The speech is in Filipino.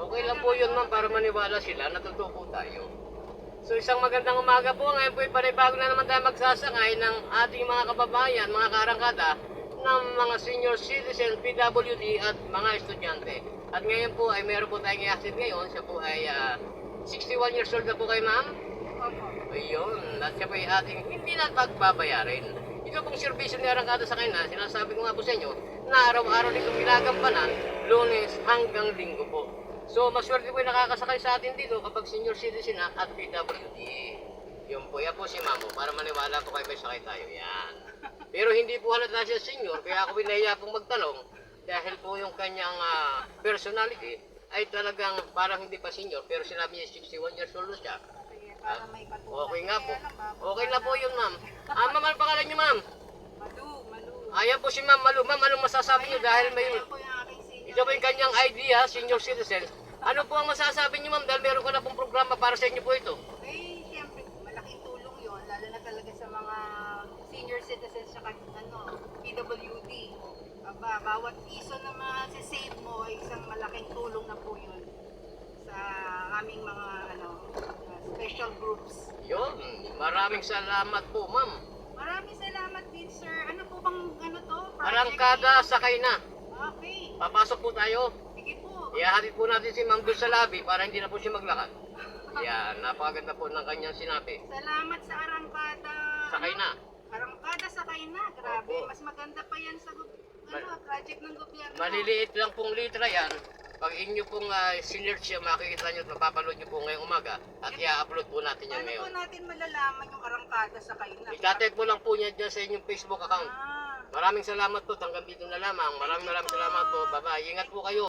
Okay lang po yun ma'am, para maniwala sila, natutuwa po tayo. So isang magandang umaga po, ngayon po panibago na naman tayo magsasakay ng ating mga kababayan, mga karangkada, ng mga senior citizen, PWD at mga estudyante. At ngayon po ay meron po tayong i-accept ngayon, siya po ay 61 years old na po kayo ma'am. Ayun, at siya po ay ating hindi na pagbabayarin. Ito pong serbisyo ni Arangkada sa kanya, sinasabi ko nga po sa inyo, na araw-araw dito ginagampanan, Lunes hanggang Linggo po. So, maswerte po yung nakakasakay sa atin dito kapag senior citizen na at PWD. Yun po, yan po si Mamo, para maniwala po kayo may sakay tayo. Yan. Pero hindi po halata siya senior, kaya ako pinahiya pong magtanong dahil po yung kanyang personality ay talagang parang hindi pa senior, pero sinabi niya 61 years old siya. Okay nga po. Okay na po yun, ma'am. Ma'am, ano pangalan niyo, ma'am? Malu. Ayan po si Ma'am Malu. Ma'am, anong masasabi niyo dahil may... Ito po yung kanyang idea, senior citizen. Ano po ang masasabi niyo, ma'am, dahil meron ko na pong programa para sa inyo po ito? Eh, siyempre, malaking tulong yun, lalo na talaga sa mga senior citizens sa PWD. Aba, bawat piso na masisave mo ay isang malaking tulong na po yun sa aming mga special groups. Yun, maraming salamat po, ma'am. Maraming salamat din, sir. Ano po bang to? Arangkada sakay na. Okay. Papasok po tayo. Sige po. Ihahatid po natin si ma'am doon sa lobby para hindi na po siya maglakad. Yan, napakaganda po ng kanyang sinabi. Salamat sa Arangkada. Sakay na. Arangkada sakay na. Grabe, Opo. mas maganda pa yan sa project ng gobyerno. Maliliit lang pong litra yan. Pag inyo pong sinerch siya, makikita nyo at mapapaload nyo po ngayong umaga at i-upload po natin yan Paano ngayon. po natin malalaman yung Arangkada sakay na? Itatag po lang po niya dyan sa inyong Facebook account. Ah. Maraming salamat po. Hanggang dito na lamang. Maraming salamat po. Bye-bye. Ingat po kayo.